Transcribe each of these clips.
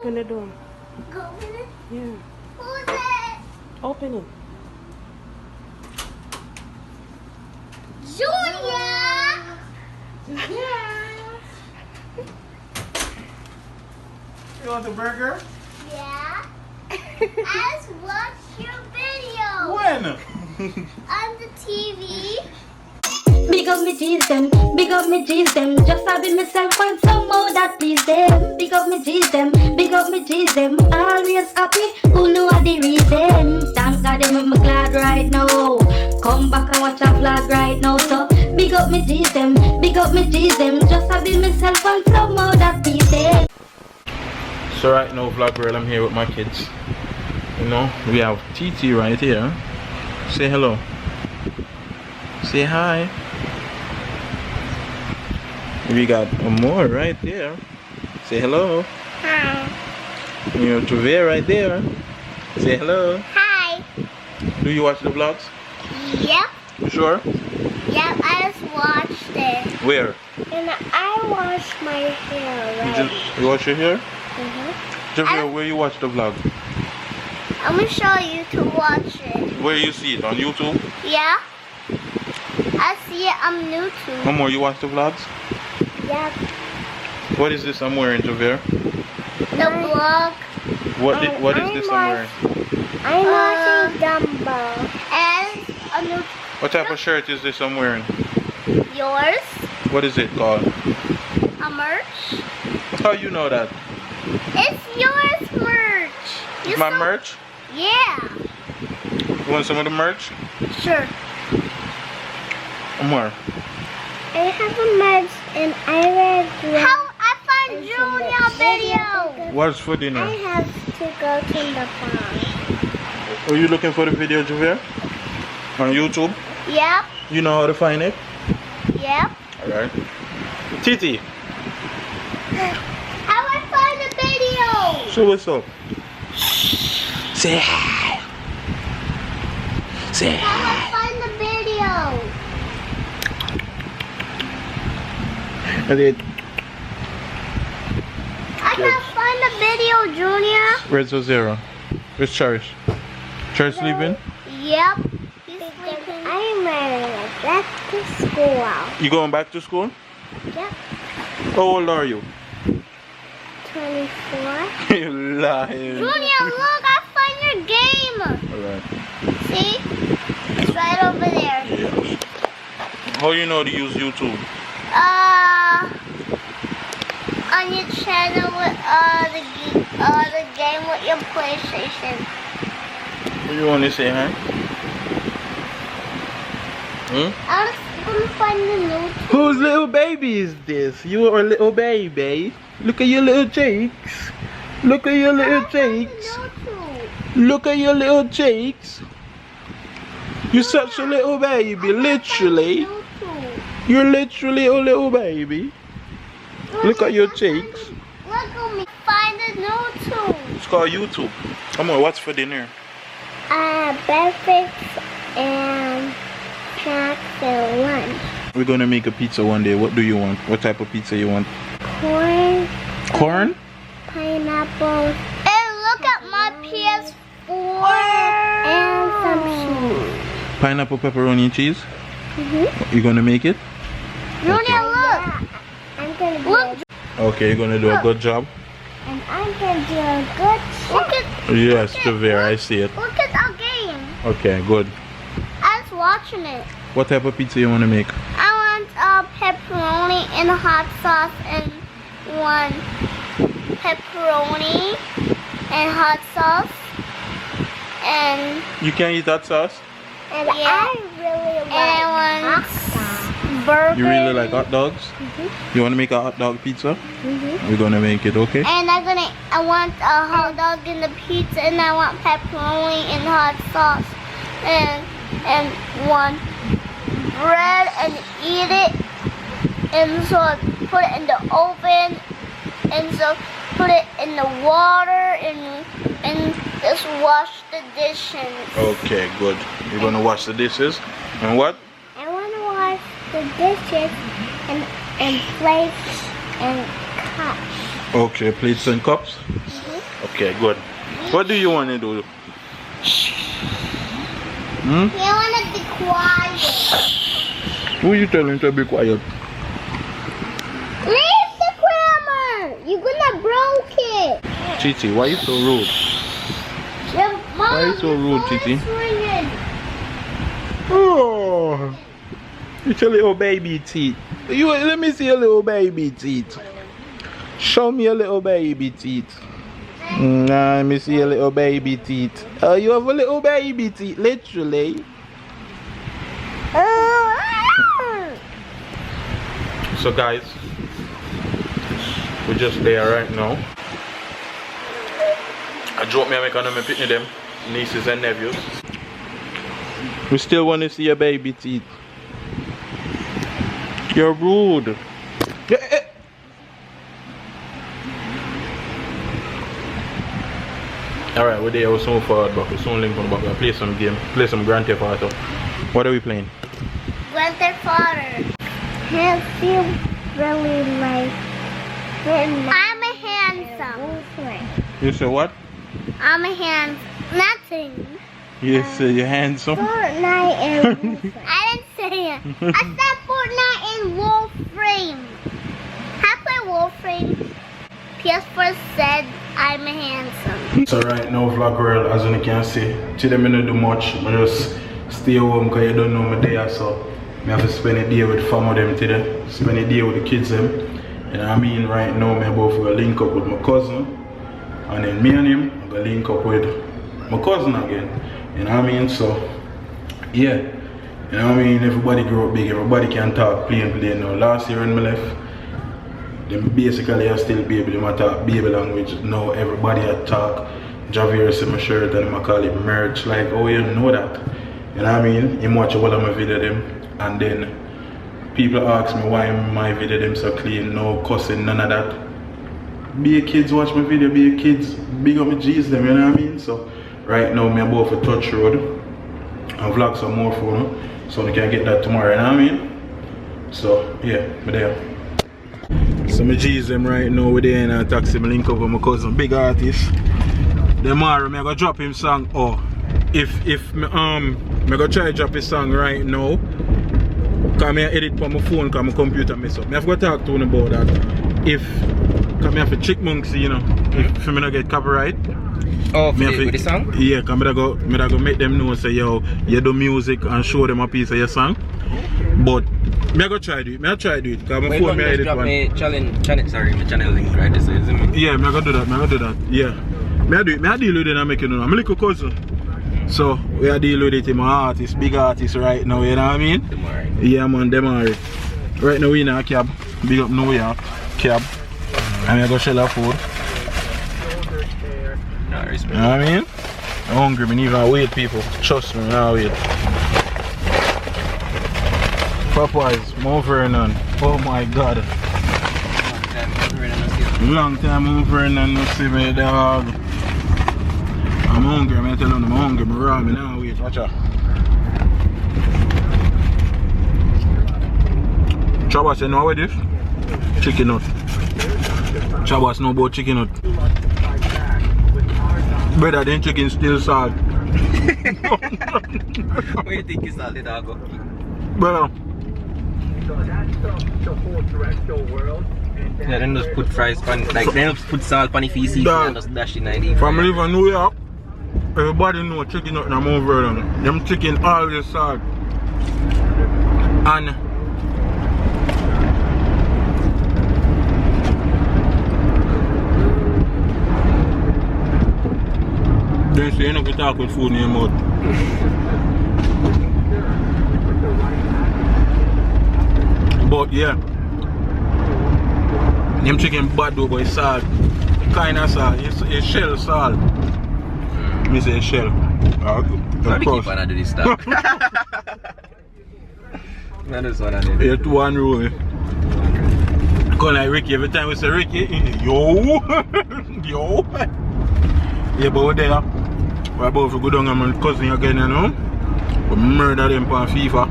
Open the door. Open it? Yeah. Who's it? Open it. Julia! You want a burger? Yeah? I just watched your video When? on the TV. Big up me G's them, big up me G's them. Just having myself and some more that please them. Big up me G's them, big up me G's them. Always happy, who know the reason. Thank God I'm glad right now. Come back and watch a vlog right now. So big up me G's them, big up me G's them. Just having myself and some more that please them. So right now, vlog world, I'm here with my kids. You know, we have TT right here. Say hello. Say hi. We got more right there. Say hello. Hi. We have Trevor right there. Say hello. Hi. Do you watch the vlogs? Yep. You sure? Yep, I just watched it. Where? And I washed my hair, You watch your hair? Mm-hmm. Trevor, where you watch the vlog? I'm gonna show you to watch it. Where you see it? On YouTube? Yeah? I see it on YouTube. No more, you watch the vlogs? Yep. What is this I'm wearing, Trevor? The vlog. What is this I'm wearing? I'm watching Dumbo. And a new What type of shirt is this I'm wearing? yours. What is it called? A merch. How you know that? It's yours merch. It's my merch? Yeah. You want some of the merch? Sure. More. I have a merch and I read how I found Junior video. What's for dinner? I have to go to the farm. Are you looking for the video, Javier? On YouTube? Yep. You know how to find it? Yep. Alright. Titi, How I find the video? so what's up? Say hi. Say How hi. I find the video? I did. I can't find the video, Junior. Where's Ozera? Where's Cherish? Cherish sleeping? Yep. He's sleeping. I'm ready to get to school. You going back to school? Yep. How old are you? 24. You lying. Junior, look, I found your game. Alright. See? It's right over there. Yeah. How you know to use YouTube? On your channel with the game with your PlayStation. You want to say hi? Hmm? I was gonna find the new. Whose little baby is this? You are a little baby. Look at your little cheeks. Look at your little cheeks. Look at your little cheeks. You're such a little baby, literally. You're literally a little baby. Look at your cheeks. Look at me. Find the new tool. It's called YouTube. Come on, what's for dinner? Breakfast and snacks and lunch. We're gonna make a pizza one day. What do you want? What type of pizza you want? Corn, Corn? pineapple. And look at my PS4 and some cheese. Pineapple, pepperoni, and cheese? Mm-hmm. You gonna make it? Junior, look. I'm gonna do look. Okay, you're gonna do a good job? And I'm gonna do a good job. Look at. Yes, Trevor, I see it. Look at our game. Okay, good. I was watching it. What type of pizza you want to make? I want pepperoni and hot sauce and one pepperoni and hot sauce and You can eat that sauce? yeah. I really want hot sauce. Burger. You really like hot dogs? You want to make a hot dog pizza? We're gonna make it, okay? And I want a hot dog and the pizza and I want pepperoni and hot sauce and one bread and eat it and so put it in the oven and so put it in the water and just wash the dishes. Okay, good. You're gonna wash the dishes. And what? I want to wash the dishes and plates and cups. Okay, plates and cups. Okay, good. What do you want to do? Hmm? You want to be quiet. Who you telling to be quiet? Leave the grammar. You're gonna break it. Titi, why you so rude? Your mom, Why you so rude, your Titi? phone's ringing. Oh, it's a little baby teeth. You let me see a little baby teeth. Show me a little baby teeth. Nah, let me see a little baby teeth. Oh, you have a little baby teeth, literally. So guys, we're just there right now. I dropped me and make on picking them, nieces and nephews. We still want to see your baby teeth. You're rude. Alright, we're there, we're soon forward back, we're soon link on back, we'll play some game, play some Grand Theft Auto. What are we playing? Grand Theft Auto. I feel really like I'm a handsome. You say what? I'm a handsome. Nothing. You say you're handsome? Fortnite and I didn't say it. I said Fortnite and Warframe. I play Warframe. PS4 said I'm a handsome. So right now, vlog world, as you can see, today I don't do much. I just stay home because you don't know my day, so I have to spend a day with fam of them today. Spend a day with the kids them. You know what I mean? Right now, I'm both going to link up with my cousin. And then me and him, I'm going to link up with my cousin again. You know what I mean? So, yeah. You know what I mean? Everybody grow up big, everybody can talk plain now. Last year when I left, them basically are still baby, them talk baby language. Now everybody talk Javier see my shirt and I call it merch. Like, oh, you know that. You know what I mean? You watch all of my video them, and then people ask me why my video them so clean, no cussing, none of that. Be a kids, watch my video, be a kids, big up my G's them, you know what I mean? So right now I'm about for touch road and vlog some more for them, so we can get that tomorrow, you know what I mean? So yeah, I'm there. So my G's them right now, we're there in a taxi, I link up with my cousin, big artist. Tomorrow I'm gonna drop him song. Oh, if I'm gonna try to drop his song right now, cause I edit on my phone cause my computer mess up. I have to talk to him about that. Cause I have to check monks, you know, if I don't get copyright. Oh, with the song? Yeah, cause I go make them know, say yo, you do music and show them a piece of your song. But I go try to do it. I try to do it. Cause my phone edit one. My channel link right this is it? Yeah, I go do that. Yeah. I do it. I deal with it and make it know. I'm a little cousin. So we are dealing with it in my artist, big artist right now, you know what I mean? Yeah man, them are it. Right now we in a cab, big up New York, cab. And I go shell a food. You know what I mean? I'm hungry, I need to wait people. Trust me, I wait. Popeyes, Mount Vernon. Oh my god. Long time Mount Vernon no see me dog. I'm hungry, I'm telling them I'm hungry, I'm raw, I'm now wait, watch out. Chabas, you know what it is? Chicken nut. Chabas know about chicken nut. Better than chicken still salt. What do you think is salted, dog? Better. Yeah, then just put fries pan, like then just put salt pan if you see and just dash in ID. From living New York, everybody know chicken nut in Mount Vernon. Them chicken always salt. And they say you know we talk with food in your mouth. But yeah, them chicken bad though, but it's salt. Kind of salt. It's shell salt. Me say shell. How do you keep on do this stuff? That is what I did. Yeah, 2 1 rule. Call like Ricky, every time we say Ricky, yo, yo. Yeah, but we're there. We're about to go down and my cousin again, you know. We murder them for FIFA.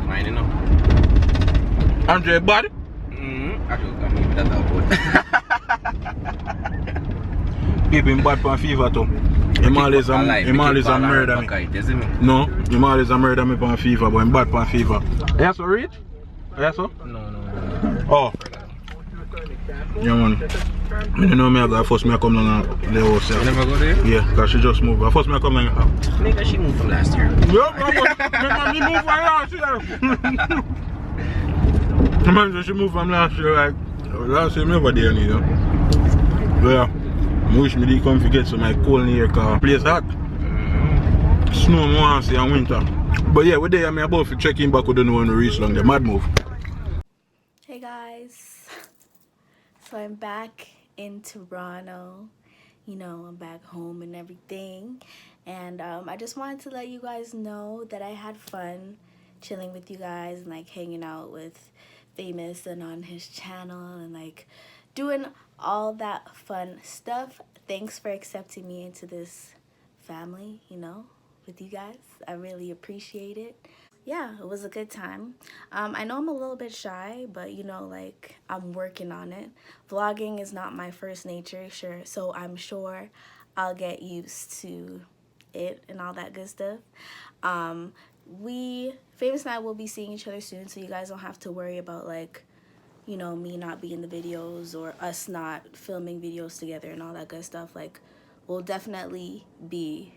Mine, you know. Andre bad? I should come with that out. People him bad for fever too. Him always a murder me. No, him always a murder me for fever, but him bad for fever. Yes, so rich? Yes, so? No. Oh. Yeah, man. I don't know me, I first me come down the house. You never go there? Yeah, because she just moved. First me come down. Nigga, she moved from last year. Yeah, me moved from last year. Man, she moved from last year, like, last year, never there, you know. Yeah, I wish me did come to get some like cold near car. Place hot. Snow, I want to see in winter. But yeah, we're there, I'm about to check in back with the know when we reach long, the mad move. Hey guys, so I'm back in Toronto. You know, I'm back home and everything. And I just wanted to let you guys know that I had fun chilling with you guys and like hanging out with Famous and on his channel and like doing all that fun stuff. Thanks for accepting me into this family, you know, with you guys. I really appreciate it. Yeah, it was a good time. I know I'm a little bit shy, but you know, like, I'm working on it. Vlogging is not my first nature, sure, so I'm sure I'll get used to it and all that good stuff. Famous and I will be seeing each other soon, so you guys don't have to worry about, like, you know, me not being in the videos or us not filming videos together and all that good stuff. Like, we'll definitely be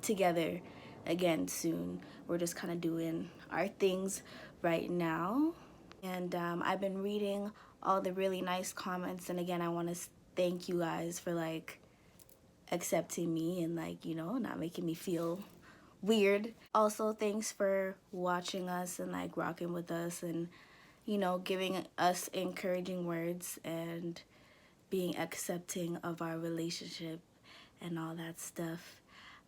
together again soon. We're just kind of doing our things right now. And I've been reading all the really nice comments, and again, I want to thank you guys for, like, accepting me and, like, you know, not making me feel weird. Also, thanks for watching us and like rocking with us and, you know, giving us encouraging words and being accepting of our relationship and all that stuff.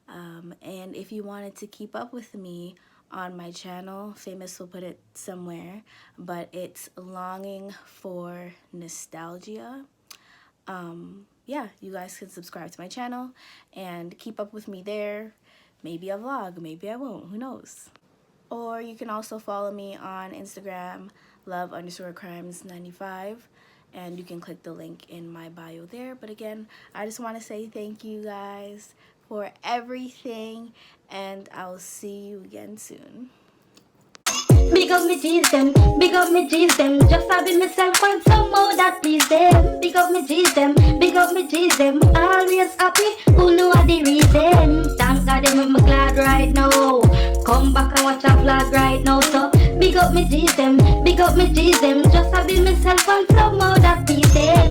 And if you wanted to keep up with me on my channel, Famous will put it somewhere, but it's Longing for Nostalgia. Yeah, you guys can subscribe to my channel and keep up with me there. Maybe a vlog, maybe I won't, who knows. Or you can also follow me on Instagram, love_crimes95, and you can click the link in my bio there. But again, I just want to say thank you guys for everything, and I'll see you again soon. Big up me G's them, big up me G's them. Just having myself find some more that please them. Big up me G's them, big up me G's them. Always happy, who know the reason. Thank God I'm glad right now. Come back and watch a vlog right now. So big up me G's them, big up me G's them. Just having myself find some more that please them.